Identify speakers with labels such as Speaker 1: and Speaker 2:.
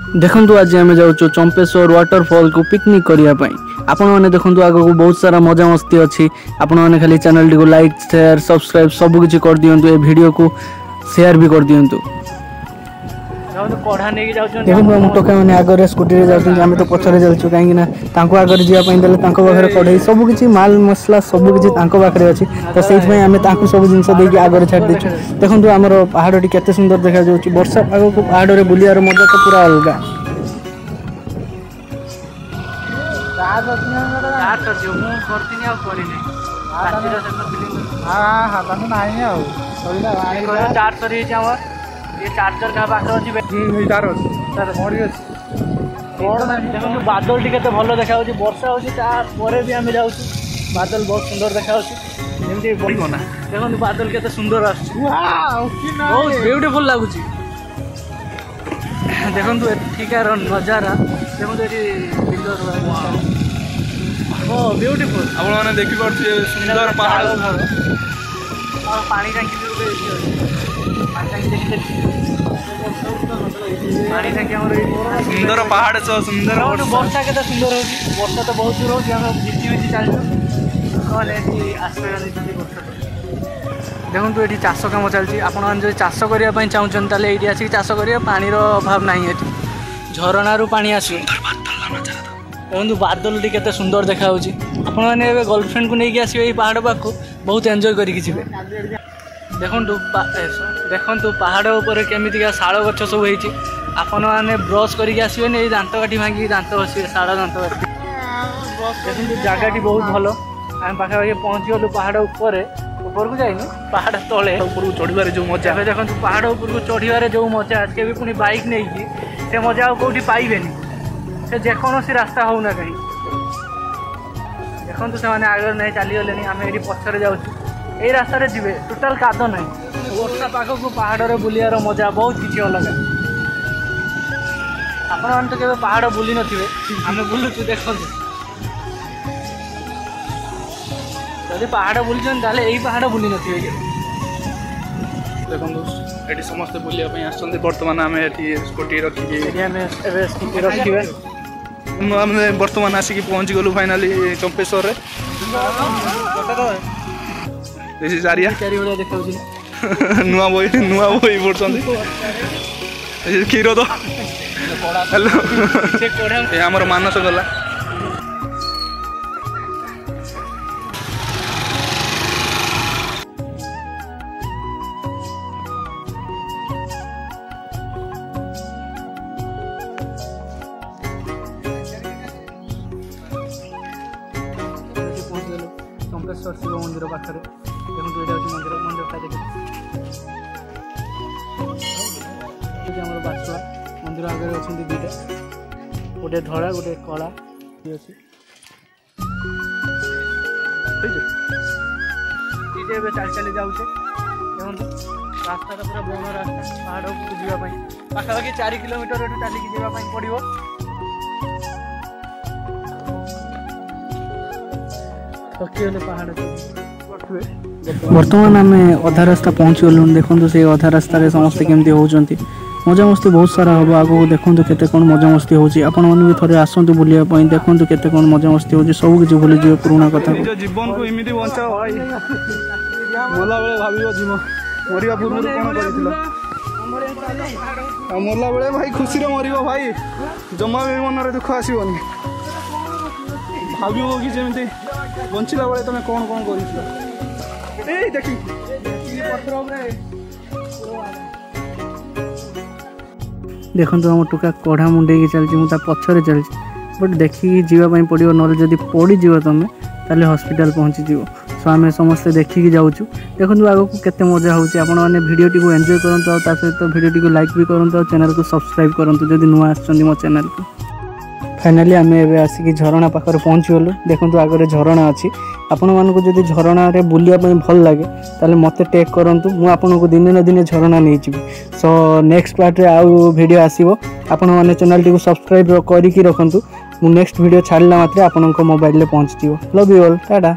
Speaker 1: देखंतु आज आम जाऊँ चंपेश्वर वाटरफॉल को पिकनिक करने आपण मैंने देखो आग को बहुत सारा मजा मस्ती अच्छी आपण मैंने खाली चैनल टी को लाइक शेयर सब्सक्राइब सब किसी कर दिंतु ए वीडियो को शेयर भी कर दिंतु। देखो आम टोका मैंने आगे स्कूटी जाऊँ आम तो पछरे चलचु कहीं आगे जावाई पाखे कड़े सब किसी माल मसला सब किसी पाखे अच्छी तो से आम सब जिन देखिए आगे छाड़ देचु। देखो आमर पहाड़ी केते सुंदर देखा जाऊँगी वर्षा पाग को पहाड़ में बुलियार मजा तो पूरा अलग।
Speaker 2: ये चार्जर क्या पाखे अच्छी बादल टी भल देखा वर्षा होपर भी आम जाऊँ बादल बहुत सुंदर देखा जमी ना देखो बादल के सुंदर बहुत ब्यूटीफुल लगुच देखो एठिकार नजारा देखो ब्यूटीफुल
Speaker 3: आपने देखिपे सुंदर पहाड़
Speaker 2: पानी टांकी
Speaker 3: सुंदर पहाड़ सुंदर
Speaker 2: वर्षा के सुंदर हो वर्षा तो बहुत दूर हो भिजी भिजी चलती आश्रय देखो ये चाष कम चलती आपड़ी चाष करने चाहते ये आसिक चाष कर पानी अभाव ना ये झरणार पानी आस देखो बादल टी के सुंदर देखा आपने गर्लफ्रेंड को लेकिन आसवे पहाड़ पाक बहुत एंजॉय करके देखु पहाड़ उपर केमितिका शाल गछ सब होती आपण मैंने ब्रश करके आसबे दांत काठी भांगी दांत बसवे शाल दांत काठी देखो जगह बहुत भल आम पाखापाखि पहुँची गलु पहाड़ ऊपर को जाइन पहाड़ तले ऊपर चढ़ार जो मजा देखो पहाड़ ऊपर को चढ़ार जो मजा आज के पुणी बाइक नहीं से मजा कौटी पाइबे से जेकोसी रास्ता हो ना कहीं देखो से आगे नहीं चलीगले आम ये पछरे जाऊँ यही रास्तार जी टोटाल काद ना वर्षा पाख को पहाड़ में बुलियार मजा बहुत किसी अलग आपण मैंने तो केवल पहाड़ बुली नथिबे आम बुलुचु देखो जब पहाड़ बुलून यही पहाड़ बुली नथिबे
Speaker 3: देखो ये समस्ते बुलायापी आसते बर्तमान आम स्कूटी रखिए बर्तमान आसिक पहुँची गलु फाइनाली चंपेश्वर चारिया नुआ बही पड़ते क्षीर तो हेलो आमर मानस गला
Speaker 2: चंपेश्वर शिव मंदिर पाखे देखो ये मंदिर मंदिर देखिए बासुआ मंदिर आगे अच्छा दुईटा गोटे धड़ा गोटे कला अच्छी चली चली जाऊे देखो रास्ता पूरा बन रास्ता पहाड़ को जावाई पाखापाखि 4 किलोमीटर चलिकी जावाई पड़ो
Speaker 1: बर्तमान आम अधा रास्ता पहुँची गलु देखो से अधा रास्तार समस्ते केमती होती मजा मस्ती बहुत सारा हम आगो देखो केते कौन मजा मस्ती होची आपण मन भी थोड़े आसतु बुलिया पई देखो केते कौन मजा मस्ती होची सब किछि भूली जियो पुराना कथा
Speaker 3: जीवन को एमिति बंचाओ भाई मोला बेले भाबियो जीवन मरिया पूर्व कोन करिथिलो मोला बेले भाई खुशी रे मरियो भाई जमा भी मन रे दुख आसीबनी भाबियो कि जेमती बंचिला बेले तमे कोन कोन करिथिलो ए देखि पत्र रे
Speaker 1: देखो आम टोका कढ़ा मुंडे चलती मुझे पछरे चलती बट देखिकी जावाई पड़ो ना जब पड़ज तुम ताले हॉस्पिटल पहुँची जीव सो आम समस्ते देखिकी जाऊँ देखो आग को केते मजा होची आपण माने वीडियो टी को एंजॉय करंतु और सहित वीडियो टी को लाइक भी करंतु और चैनल को सब्सक्राइब करंतु जदि नुआ आछन मो चैनल को। फाइनाली आम एवं आसिक झरणा पाखे पहुँची गलु देखो आगे झरणा अच्छी आपण मानक जदि झरणा रे बुलिया पई भल लागे ताले मते टेक करंतु मु आपन को दिन न दिन झरणा नै जिवि सो नेक्स्ट पार्ट रे आउ वीडियो आसीबो आपण माने चैनल टी को सब्सक्राइब करिकि रखंतु मु नेक्स्ट वीडियो छाड़ला मात्रे आपन को मोबाइल ले पहुँच जिवो। Love you all Tata.